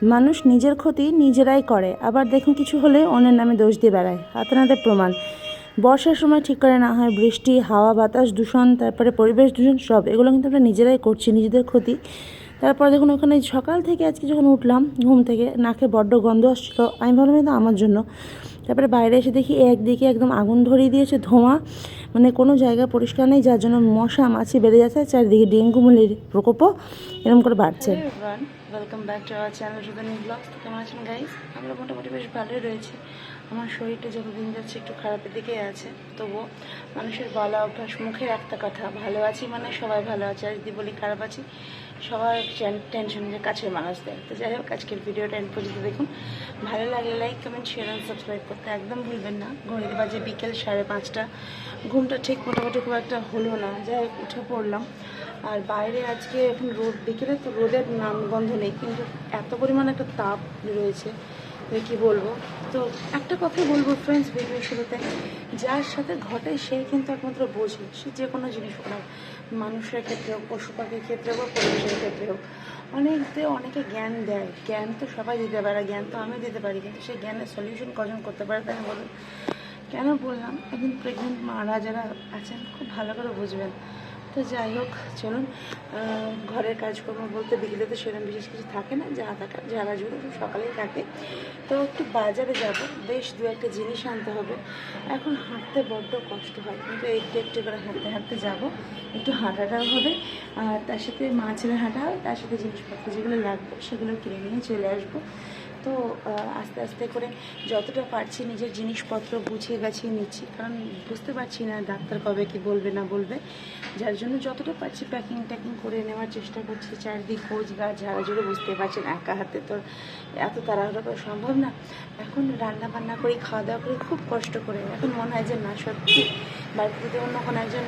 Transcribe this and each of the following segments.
মানুষ নিজের ক্ষতি নিজেরাই করে, আবার দেখুন কিছু হলে অন্যের নামে দোষ দিয়ে বেড়ায়। হাতে নাতে প্রমাণ। বর্ষার সময় ঠিক করে না হয় বৃষ্টি, হাওয়া বাতাস দূষণ, তারপরে পরিবেশ দূষণ, সব এগুলো কিন্তু আমরা নিজেরাই করছি, নিজেদের ক্ষতি। তারপর দেখুন ওখানে সকাল থেকে আজকে যখন উঠলাম ঘুম থেকে, নাকে বড্ড গন্ধ আসছিলো, আমি ভাবলাম এটা আমার জন্য। তারপরে বাইরে এসে দেখি একদিকে একদম আগুন ধরিয়ে দিয়েছে, ধোঁয়া, মানে কোনো জায়গা পরিষ্কার নেই, যার জন্য মশা মাছি বেড়ে যাচ্ছে, চারিদিকে ডেঙ্গু ম্যালেরিয়ার প্রকোপও এরকম করে বাড়ছে। Welcome back to our channel Sudani blogs. কেমন আছেন গাইস? আমরা মোটামুটি বেশ ভালোই রয়েছি। আমার শরীরটা যতদিন যাচ্ছে একটু খারাপের দিকে আছে, তবুও মানুষের বলা অভ্যাস, মুখের একটা কথা, ভালো আছি মানে সবাই ভালো আছে, আর যদি বলি খারাপ আছি সবার টেনশন যে কাছের মানুষদের। তো যাই হোক, আজকের ভিডিওটা এন্ড পর্যন্ত দেখুন। ভালো লাগলে like comment share and subscribe করতে একদম ভুলবেন না। ঘড়িতে বাজে বিকেল 5:30। ঘুমটা ঠিক মোটামুটি খুব একটা হলো না, যাই হোক উঠে পড়লাম। আর বাইরে আজকে এখন রোদ, বিকেলে তো রোদের নামগন্ধ নেই, কিন্তু এত পরিমাণ একটা তাপ রয়েছে কি বলবো। তো একটা কথাই বলবো ফ্রেন্ডস, ভিডিও শুরুতে, যার সাথে ঘটে সেই কিন্তু একমাত্র বোঝে, সে যে কোনো জিনিস হোক, মানুষের ক্ষেত্রে হোক, পশু পাখির ক্ষেত্রে হোক, পরিবেশের ক্ষেত্রে হোক। অনেকে জ্ঞান দেয়, জ্ঞান তো সবাই দিতে পারে, জ্ঞান তো আমি দিতে পারি, কিন্তু সেই জ্ঞানের সলিউশন কজন করতে পারে তাই বলুন। কেন বললাম, একদিন প্রেগনেন্ট মারা যারা আছেন খুব ভালো করে বুঝবেন। তো যাই হোক, চলুন। ঘরের কাজকর্ম বলতে বিকেলে তো সেরকম বিশেষ কিছু থাকে না, যা থাকার ঝাড়া ঝুড়ো সব সকালেই থাকে। তো একটু বাজারে যাব, বেশ দু একটা জিনিস আনতে হবে। এখন হাঁটতে বড্ড কষ্ট হয়, কিন্তু একটু একটু করে হাঁটতে হাঁটতে যাব। একটু হাঁটাটাও হবে, আর তার সাথে মাছের হাঁটা হবে, তার সাথে জিনিসপত্র যেগুলো লাগবে সেগুলো কিনে নিয়ে চলে আসবো। তো আস্তে আস্তে করে যতটা পারছি নিজের জিনিসপত্র গুছিয়ে গাছিয়ে নিচ্ছি, কারণ বুঝতে পারছি না ডাক্তার কবে কি বলবে না বলবে, যার জন্য যতটা পারছি প্যাকিং ট্যাকিং করে নেওয়ার চেষ্টা করছি। চারদিক খোঁজ গাছ ঝাড়াঝুড়ো, বুঝতে পারছেন একা হাতে তো এত তাড়াহুড়ো করা সম্ভব না। এখন রান্না বান্না করি, খাওয়া দাওয়া করি খুব কষ্ট করে। এখন মনে হয় যে না, সত্যি বাড়িতে যদি অন্য কোনো একজন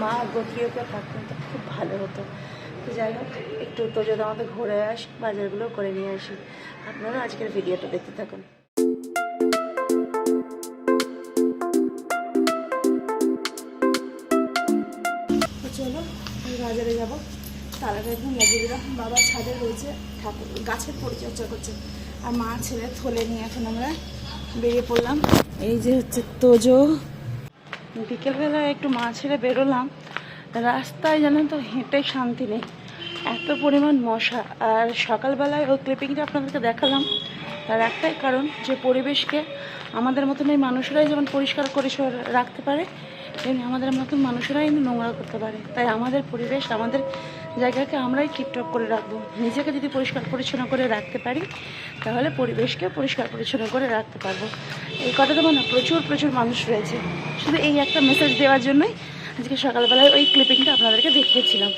মা গতিও থাকতেন তো খুব ভালো হতো। তো যাই হোক, একটু তো যদি আমাদের ঘুরে আসি, বাজারগুলো করে নিয়ে আসি। আপনারা আজকের ভিডিওটা দেখতে থাকুন। তো চলো, বাজারে যাবো। তালাটা একদম লাগিয়ে দিলাম। বাবা ছাদে রয়েছে, ঠাকুর গাছের পরিচর্যা করছে, আর মা ছেলে থলে নিয়ে এখন আমরা বেরিয়ে পড়লাম। এই যে হচ্ছে তোজো। বিকেলবেলা একটু মা ছেলে বেরোলাম, রাস্তায় জানেন তো হেঁটে শান্তি নেই, এত পরিমাণ মশা। আর সকালবেলায় ওই ক্লিপিংটা আপনাদেরকে দেখালাম, তার একটাই কারণ যে পরিবেশকে আমাদের মতন এই মানুষেরাই যেমন পরিষ্কার করে রাখতে পারে, তেমনি আমাদের মতন মানুষেরাই কিন্তু নোংরা করতে পারে। তাই আমাদের পরিবেশ, আমাদের জায়গাকে আমরাই টিপটপ করে রাখবো। নিজেকে যদি পরিষ্কার পরিচ্ছন্ন করে রাখতে পারি, তাহলে পরিবেশকে পরিষ্কার পরিচ্ছন্ন করে রাখতে পারবো। এই কথাটা মানে প্রচুর প্রচুর মানুষ রয়েছে। শুধু এই একটা মেসেজ দেওয়ার জন্যই আজকে সকালবেলায় ওই ক্লিপিংটা আপনাদেরকে দেখিয়েছিলাম।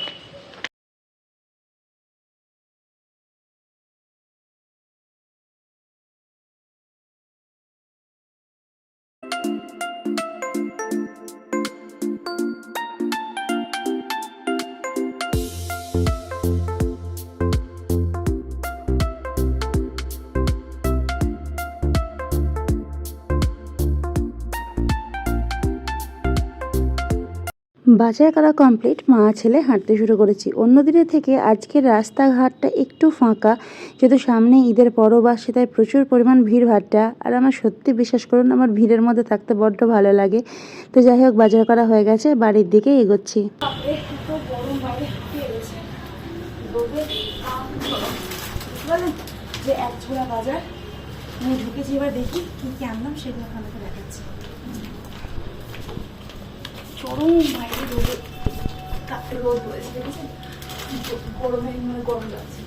বাজার করা কমপ্লিট, মা ছেলে হাঁটতে শুরু করেছি। অন্য দিনের থেকে আজকের রাস্তাঘাটটা একটু ফাঁকা, যেহেতু সামনে ঈদের পরব আসছে, তাই প্রচুর পরিমাণ ভিড় ভাট্টা। আর আমার সত্যি বিশ্বাস করুন, আমার ভিড়ের মধ্যে থাকতে বড্ড ভালো লাগে। তো যাই হোক, বাজার করা হয়ে গেছে, বাড়ির দিকে এগোচ্ছি। যে এক ছোড়া বাজার আমি ঢুকেছি, এবার দেখি কি কি আনলাম সেগুলো আপনাদেরকে দেখাচ্ছি। চরম বাইরে রোদ রয়েছে, দেখেছেন, গরম লাগছে।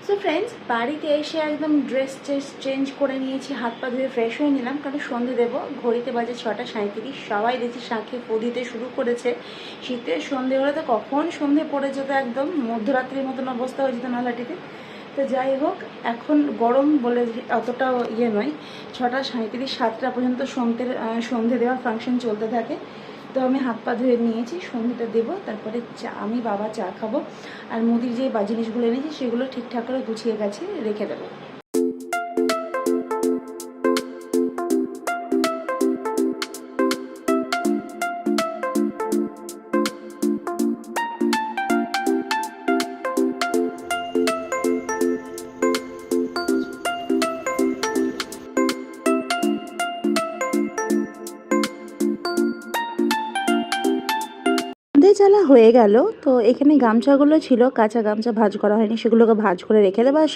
সো ফ্রেন্ডস, বাড়িতে এসে একদম ড্রেস চেঞ্জ করে নিয়েছি, হাত পা ধুয়ে ফ্রেশ হয়ে নিলাম, কারণ সন্ধে দেবো। ঘড়িতে বাজে 6:37। সবাই দেখছি শাঁখে ফু দিতে শুরু করেছে। শীতের সন্ধে হলে তো কখন সন্ধে পড়ে যেত, একদম মধ্যরাত্রির মতন অবস্থা হয়ে যেত নালাটিতে। তো যাই হোক, এখন গরম বলে অতটাও নয়। 6:37, 7টা পর্যন্ত সন্ধে দেওয়ার ফাংশন চলতে থাকে। তো আমি হাত পা ধুয়ে নিয়েছি, সন্ধেটা দেবো, তারপরে আমি বাবা চা খাবো। আর মুদির যে জিনিসগুলো এনেছি সেগুলো ঠিকঠাক করে গুছিয়ে গেছে রেখে দেবো। চালা হয়ে গেল। তো এখানে গামছাগুলো ছিল, কাঁচা গামছা ভাঁজ করা হয়নি, সেগুলোকে ভাঁজ করে রেখে দেবো। আর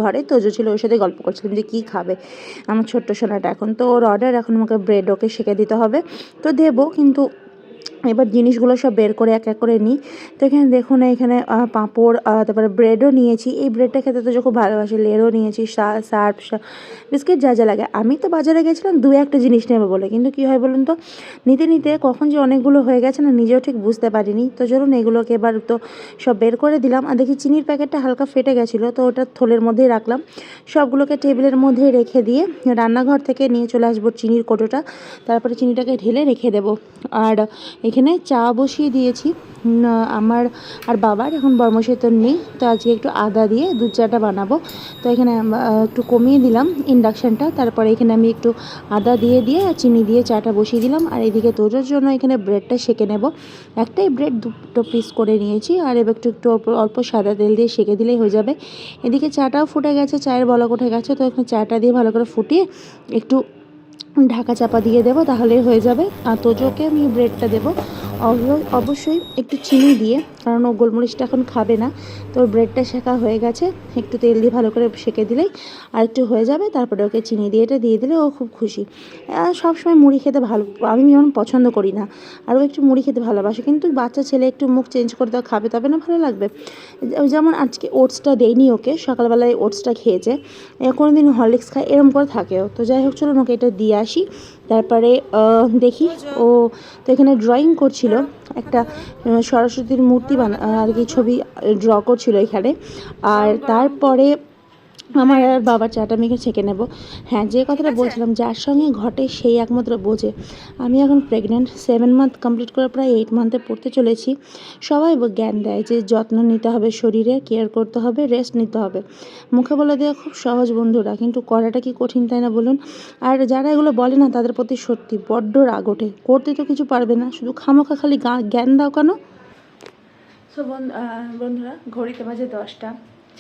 ঘরে তোজো ছিল, ওর সাথে গল্প করছিলাম যে কী খাবে আমার ছোট্ট সোনাটা। এখন তো ওর অর্ডার, এখন আমাকে ব্রেড ওকে সেঁকে দিতে হবে, তো দেবো। কিন্তু এবার জিনিসগুলো সব বের করে এক এক করে নিই। তো এখানে দেখুন, এখানে পাঁপড়, তারপরে ব্রেডও নিয়েছি। এই ব্রেডটা খেতে তো খুব ভালোবাসি। লেরও নিয়েছি, সার্ফ, বিস্কিট, যা যা লাগে। আমি তো বাজারে গেছিলাম দু একটা জিনিস নেবো বলে, কিন্তু কী হয় বলুন তো, নিতে নিতে কখন যে অনেকগুলো হয়ে গেছে না, নিজেও ঠিক বুঝতে পারিনি। তো চলুন এগুলোকে এবার তো সব বের করে দিলাম। আর দেখি চিনির প্যাকেটটা হালকা ফেটে গেছিলো, তো ওটা থলের মধ্যেই রাখলাম। সবগুলোকে টেবিলের মধ্যে রেখে দিয়ে রান্নাঘর থেকে নিয়ে চলে আসবো চিনির কোটোটা, তারপরে চিনিটাকে ঢেলে রেখে দেবো। আর এখানে চা বসিয়ে দিয়েছি আমার আর বাবার। এখন বর্মশাই তো নেই, তো আজকে একটু আদা দিয়ে দুধ চাটা বানাবো। তো এখানে একটু কমিয়ে দিলাম ইন্ডাকশানটা, তারপরে এখানে আমি একটু আদা দিয়ে আর চিনি দিয়ে চাটা বসিয়ে দিলাম। আর এদিকে তোজোর জন্য এখানে ব্রেডটা সেঁকে নেব। একটাই ব্রেড দুটো পিস করে নিয়েছি, আর এবার একটু অল্প সাদা তেল দিয়ে সেঁকে দিলেই হয়ে যাবে। এদিকে চাটাও ফুটে গেছে, চায়ের বলক উঠে গেছে। তো এখানে চাটা দিয়ে ভালো করে ফুটিয়ে একটু ঢাকা চাপা দিয়ে দেবো, তাহলেই হয়ে যাবে। আর তোজোকে আমি ব্রেডটা দেবো অবশ্যই একটু চিনি দিয়ে, কারণ ও গোলমরিচটা এখন খাবে না। তো ব্রেডটা সেঁকা হয়ে গেছে, একটু তেল দিয়ে ভালো করে সেঁকে দিলেই আর একটু হয়ে যাবে। তারপরে ওকে চিনি দিয়ে এটা দিয়ে দিলে ও খুব খুশি। সবসময় মুড়ি খেতে ভালো, আমি যেমন পছন্দ করি না, আর ও একটু মুড়ি খেতে ভালোবাসে। কিন্তু বাচ্চা ছেলে একটু মুখ চেঞ্জ করে দেওয়া খাবে, তবে না ভালো লাগবে। যেমন আজকে ওটসটা দেইনি ওকে, সকালবেলায় ওটসটা খেয়েছে। কোনো দিন হরলিক্স খায়, এরম করে থাকেও। তো যাই হোক, চলুন ওকে এটা দিয়ে আসি। তারপরে দেখি ও তো এখানে ড্রয়িং করছিল, একটা সরস্বতীর মূর্তি আর কি ছবি ড্র করছিল এখানে। আর তারপরে আমার আর বাবার চাটা মেখে ছেঁকে নেব। হ্যাঁ, যে কথাটা বলছিলাম, যার সঙ্গে ঘটে সেই একমাত্র বোঝে। আমি এখন প্রেগনেন্ট, 7 মান্থ কমপ্লিট করে প্রায় 8 মান্থে পড়তে চলেছি। সবাই জ্ঞান দেয় যে যত্ন নিতে হবে, শরীরে কেয়ার করতে হবে, রেস্ট নিতে হবে। মুখে বলে দেওয়া খুব সহজ বন্ধুরা, কিন্তু করাটা কি কঠিন, তাই না বলুন? আর যারা এগুলো বলে না, তাদের প্রতি সত্যি বড্ড রাগ ওঠে। করতে তো কিছু পারবে না, শুধু খামোখা খালি জ্ঞান দাও কেন। তো বন্ধুরা, ঘড়িতে বাজে 10টা।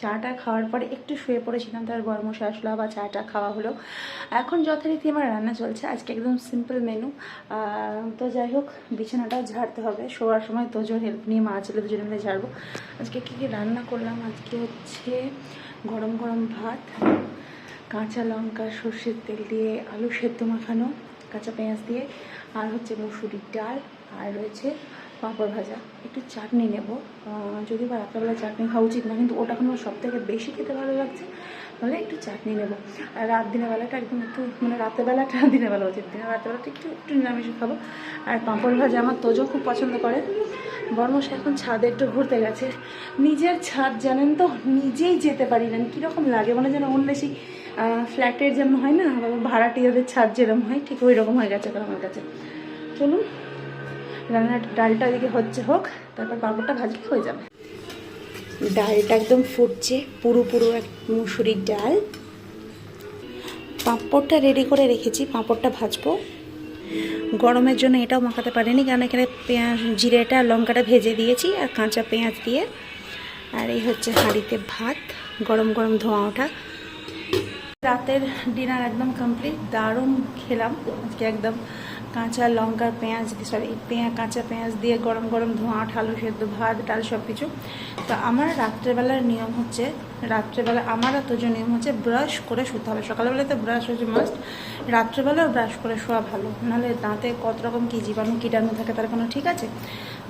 চাটা খাওয়ার পরে একটু শুয়ে পড়েছিলাম, তার বর্মশাই আসলো, আবার চাটা খাওয়া হলো। এখন যথারীতি আমার রান্না চলছে, আজকে একদম সিম্পল মেনু। তো যাই হোক, বিছানাটাও ঝাড়তে হবে, শোয়ার সময় তোজোর হেল্প নিয়ে মা ছেলে দুজনে মিলে ঝাড়বো। আজকে কী কী রান্না করলাম, আজকে হচ্ছে গরম গরম ভাত, কাঁচা লঙ্কা সর্ষের তেল দিয়ে আলু সেদ্ধ মাখানো কাঁচা পেঁয়াজ দিয়ে, আর হচ্ছে মুসুরির ডাল, আর রয়েছে পাঁপড় ভাজা, একটু চাটনি নেব। যদিও বা রাত্রেবেলা চাটনি খাওয়া উচিত না, কিন্তু ওটা এখন সব থেকে বেশি খেতে ভালো লাগছে, তাহলে একটু চাটনি নেব। আর দিনের বেলাটা একদম একটু, মানে রাত্রেবেলাটা দিনের বেলা উচিত, রাত্রেবেলাটা একটু একটু নিরামিষ খাবো। আর পাঁপড় ভাজা আমার তোজো খুব পছন্দ করে। বর্মশাই এখন ছাদে একটু ঘুরতে গেছে। নিজের ছাদ জানেন তো, নিজেই যেতে পারি না, কীরকম লাগে, মানে যেন অন্য সেই ফ্ল্যাটের যেমন হয় না, ভাড়াটিয়াদের ছাদ যেরকম হয়, ঠিক ওই রকম হয়ে গেছে এখন আমার কাছে। চলুন, রান্নার ডালটা এদিকে হোক, তারপর পাঁপড়টা ভাজলে হয়ে যাবে। ডালটা একদম ফুটছে, পুরো এক মুসুরির ডাল। পাঁপড়টা রেডি করে রেখেছি, পাঁপড়টা ভাজবো। গরমের জন্য এটাও মাখাতে পারিনি, কারণ এখানে পেঁয়াজ, জিরেটা, লঙ্কাটা ভেজে দিয়েছি আর কাঁচা পেঁয়াজ দিয়ে। আর এই হচ্ছে হাঁড়িতে ভাত, গরম গরম ধোঁয়া ওঠা। রাতের ডিনার একদম কমপ্লিট, দারুণ খেলাম আজকে। একদম কাঁচা লঙ্কার কাঁচা পেঁয়াজ দিয়ে গরম গরম ধোঁয়া ওঠা আলু সেদ্ধ, ভাত, ডাল, সব কিছু। তো আমার রাত্রেবেলার নিয়ম হচ্ছে, আমার আর তোজোর নিয়ম হচ্ছে ব্রাশ করে শুতে হবে। সকালবেলাতে ব্রাশ হচ্ছে মাস্ট, রাত্রেবেলাও ব্রাশ করে শোয়া ভালো, নাহলে দাঁতে কত রকম কী জীবাণু কীটাণু থাকে, তার কোনো ঠিক আছে।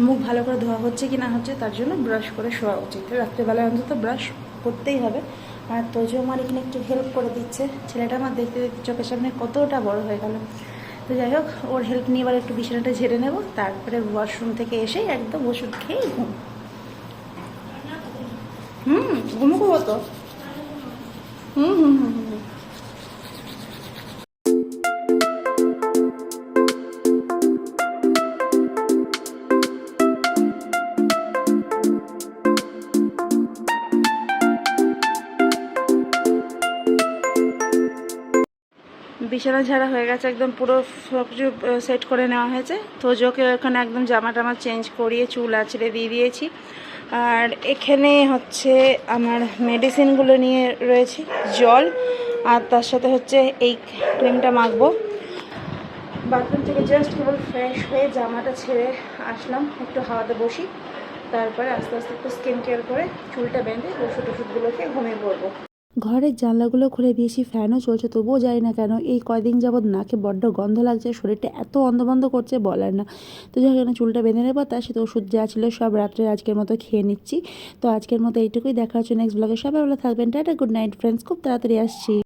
মুখ ভালো করে ধোয়া হচ্ছে কি না হচ্ছে, তার জন্য ব্রাশ করে শোয়া উচিত। রাত্রেবেলায় অন্তত ব্রাশ করতেই হবে। আর তোজো আমার এখানে একটু হেল্প করে দিচ্ছে। ছেলেটা আমার দেখতে দেখতে চোখের সামনে কতটা বড় হয়ে গেল। তো যাই হোক, ওর হেল্প নিয়ে এবার একটু বিছানাটা ঝেড়ে নেব, তারপরে ওয়াশরুম থেকে এসে একদম ওষুধ খেয়ে ঘুমোবো তো। বিছানা ঝাড়া হয়ে গেছে, একদম পুরো সব কিছু সেট করে নেওয়া হয়েছে। তোজোকে ওখানে একদম জামা টামা চেঞ্জ করিয়ে চুল আঁচড়ে দিয়ে দিয়েছি। আর এখানে হচ্ছে আমার মেডিসিনগুলো নিয়ে রয়েছে, জল, আর তার সাথে হচ্ছে এই ক্রিমটা মাখবো। বাথরুম থেকে জাস্ট কেবল ফ্রেশ হয়ে জামাটা ছেড়ে আসলাম, একটু হাওয়াতে বসি, তারপরে আস্তে আস্তে একটু স্কিন কেয়ার করে চুলটা বেঁধে ওষুধগুলোকে ঘুমিয়ে পড়বো। ঘরের জানলাগুলো খুলে দিয়েছি, ফ্যানও চলছে, তবুও যাই না কেন এই কয়দিন যাবৎ নাকে বড্ড গন্ধ লাগছে, শরীরটা এত বন্ধ করছে বলার না। তো যাই হোক চুলটা বেঁধে নেবো, তার সাথে ওষুধ যা ছিল সব রাত্রে আজকের মতো খেয়ে নিচ্ছি। তো আজকের মতো এইটুকুই, দেখা হচ্ছে নেক্সট ব্লগে। সবাই ভালো থাকবেন, টাটা, গুড নাইট ফ্রেন্ডস, খুব তাড়াতাড়ি আসছি।